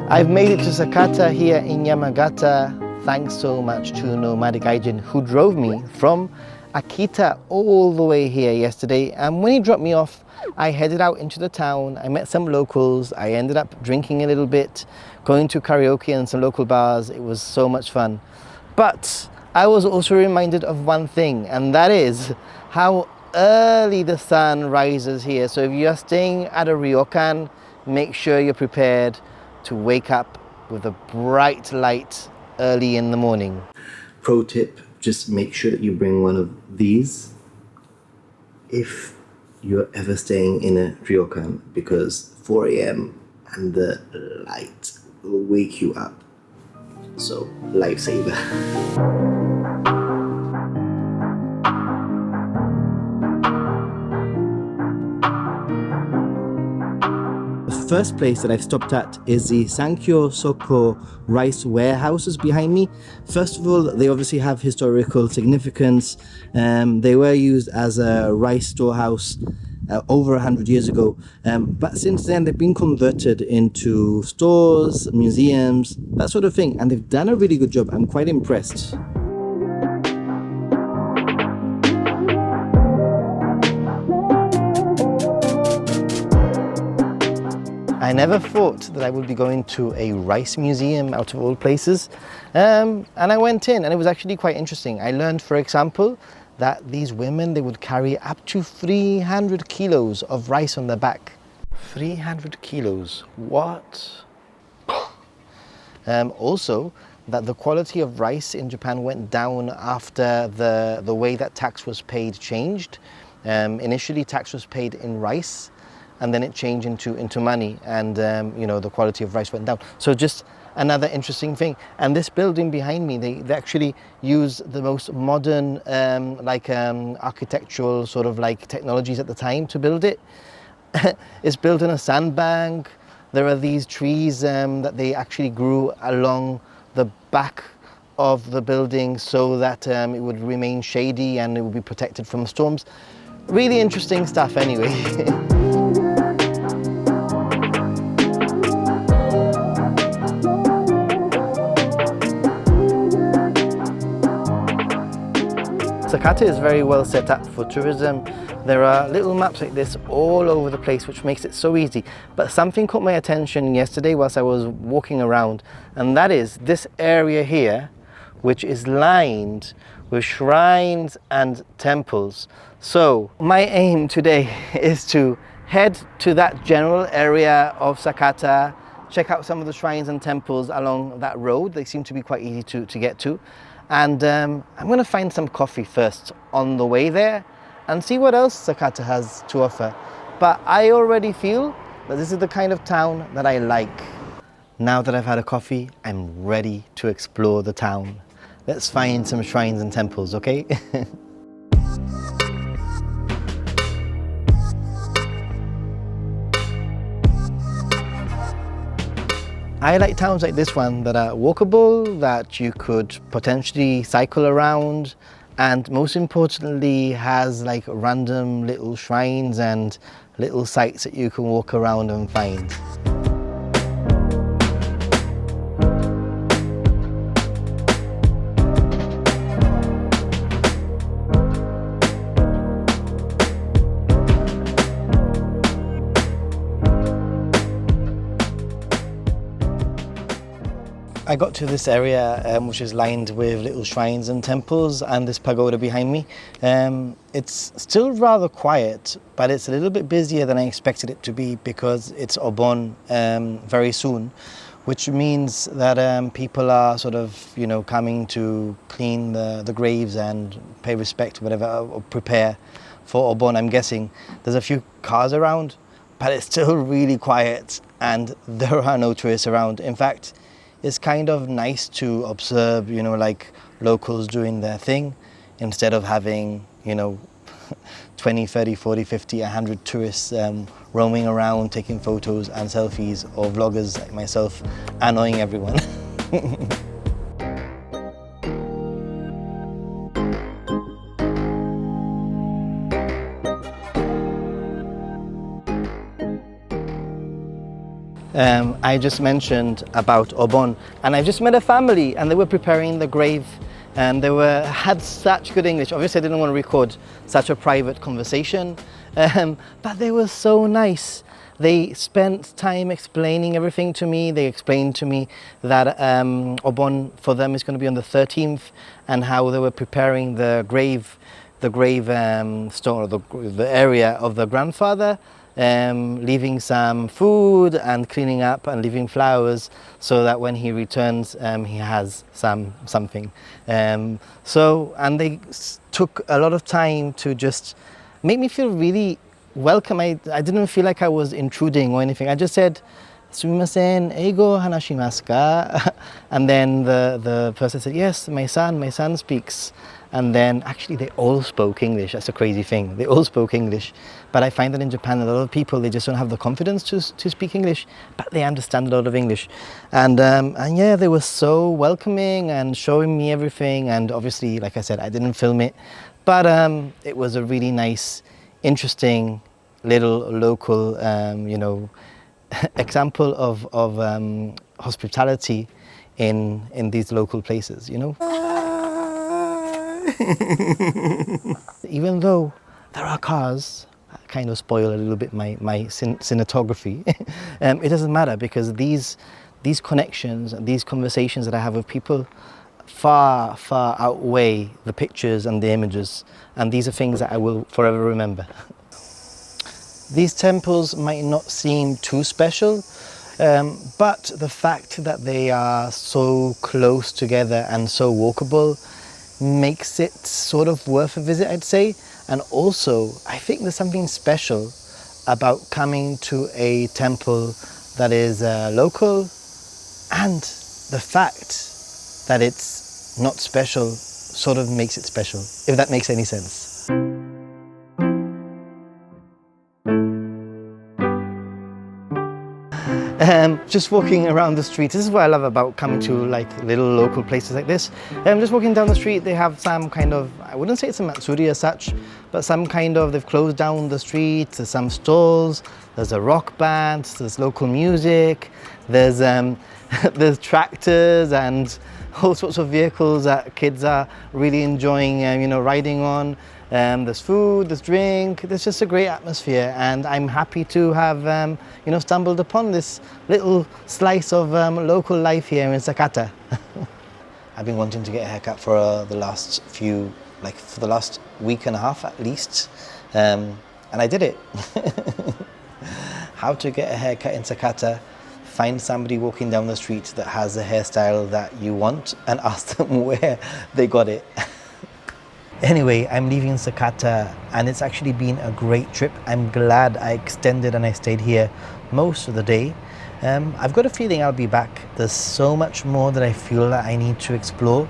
I've made it to Sakata here in Yamagata. Thanks so much to Nomadic Gaijin who drove me from Akita all the way here yesterday. And when he dropped me off, I headed out into the town. I met some locals. I ended up drinking a little bit, going to karaoke and some local bars. It was so much fun. But I was also reminded of one thing, and that is how early the sun rises here. So if you're staying at a ryokan, make sure you're prepared to wake up with a bright light early in the morning. Pro tip, just make sure that you bring one of these if you're ever staying in a ryokan, because 4 a.m. and the light will wake you up. So, lifesaver. The first place that I've stopped at is the Sankyo Soko rice warehouses behind me. First of all, they obviously have historical significance. They were used as a rice storehouse over 100 years ago, but since then they've been converted into stores, museums, that sort of thing, and they've done a really good job. I'm quite impressed. I never thought that I would be going to a rice museum out of all places, and I went in and it was actually quite interesting. I learned, for example, that these women, they would carry up to 300 kilos of rice on their back. 300 kilos, what? Also, that the quality of rice in Japan went down after the way that tax was paid changed. Initially, tax was paid in rice, and then it changed into money, and you know, the quality of rice went down. So just another interesting thing. And this building behind me, they actually use the most modern architectural sort of like technologies at the time to build it. It's built in a sandbank. There are these trees that they actually grew along the back of the building so that it would remain shady and it would be protected from storms. Really interesting stuff anyway. Sakata is very well set up for tourism. There are little maps like this all over the place, which makes it so easy. But something caught my attention yesterday whilst I was walking around, and that is this area here, which is lined with shrines and temples. So my aim today is to head to that general area of Sakata, check out some of the shrines and temples along that road. They seem to be quite easy to get to. And I'm going to find some coffee first on the way there and see what else Sakata has to offer. But I already feel that this is the kind of town that I like. Now that I've had a coffee, I'm ready to explore the town. Let's find some shrines and temples, okay? I like towns like this one that are walkable, that you could potentially cycle around, and most importantly has like random little shrines and little sites that you can walk around and find. I got to this area which is lined with little shrines and temples and this pagoda behind me. It's still rather quiet, but it's a little bit busier than I expected it to be because it's Obon very soon, which means that people are sort of, you know, coming to clean the graves and pay respect, whatever, or prepare for Obon, I'm guessing. There's a few cars around, but it's still really quiet and there are no tourists around. In fact, it's kind of nice to observe, you know, like locals doing their thing instead of having, you know, 20, 30, 40, 50, 100 tourists roaming around taking photos and selfies, or vloggers like myself annoying everyone. I just mentioned about Obon, and I just met a family and they were preparing the grave, and they had such good English. Obviously I didn't want to record such a private conversation, but they were so nice. They spent time explaining everything to me. They explained to me that Obon for them is going to be on the 13th, and how they were preparing the grave stone, the area of the grandfather, leaving some food and cleaning up and leaving flowers so that when he returns he has something. And they took a lot of time to just make me feel really welcome. I didn't feel like I was intruding or anything. I just said, "Sumimasen, eigo hanashimasu ka?" And then the person said, "Yes, my son speaks." And then actually they all spoke English. That's a crazy thing. They all spoke English. But I find that in Japan, a lot of people, they just don't have the confidence to speak English, but they understand a lot of English. And yeah, they were so welcoming and showing me everything. And obviously, like I said, I didn't film it, but it was a really nice, interesting little local, example of hospitality in these local places, you know. Even though there are cars, I kind of spoil a little bit my cinematography. It doesn't matter, because these connections and these conversations that I have with people far outweigh the pictures and the images, and these are things that I will forever remember. These temples might not seem too special, but the fact that they are so close together and so walkable makes it sort of worth a visit, I'd say. And also, I think there's something special about coming to a temple that is local, and the fact that it's not special sort of makes it special, if that makes any sense. Just walking around the streets, this is what I love about coming to like little local places like this. Just walking down the street, they have some kind of, I wouldn't say it's a matsuri as such, but some kind of, they've closed down the street, there's some stalls, there's a rock band, there's local music, there's there's tractors and all sorts of vehicles that kids are really enjoying riding on. There's food, there's drink, there's just a great atmosphere, and I'm happy to have stumbled upon this little slice of local life here in Sakata. I've been wanting to get a haircut for the last week and a half at least, and I did it. How to get a haircut in Sakata: find somebody walking down the street that has a hairstyle that you want and ask them where they got it. Anyway, I'm leaving Sakata, and it's actually been a great trip. I'm glad I extended and I stayed here most of the day. I've got a feeling I'll be back. There's so much more that I feel that I need to explore.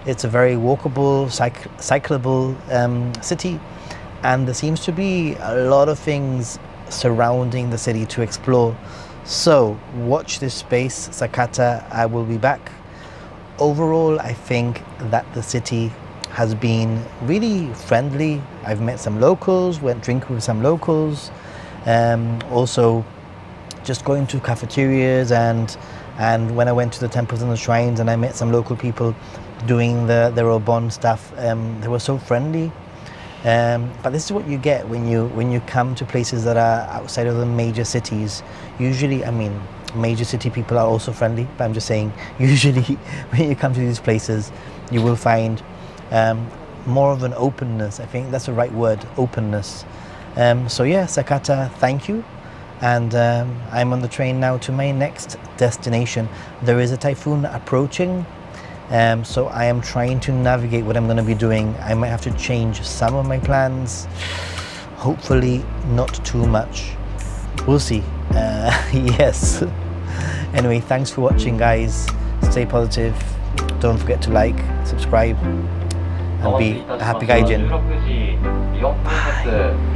It's a very walkable, cyclable city, and there seems to be a lot of things surrounding the city to explore. So watch this space, Sakata. I will be back. Overall, I think that the city has been really friendly. I've met some locals, went drinking with some locals. Also, just going to cafeterias and when I went to the temples and the shrines, and I met some local people doing their Obon stuff. They were so friendly. But this is what you get when you come to places that are outside of the major cities. Usually, I mean, major city people are also friendly, but I'm just saying, usually when you come to these places, you will find more of an openness. I think that's the right word, openness. So yeah, Sakata, thank you. And I'm on the train now to my next destination. There is a typhoon approaching, so I am trying to navigate what I'm going to be doing. I might have to change some of my plans, hopefully not too much. We'll see. Yes. Anyway, thanks for watching, guys. Stay positive. Don't forget to like, subscribe, and be a happy gaijin. Bye.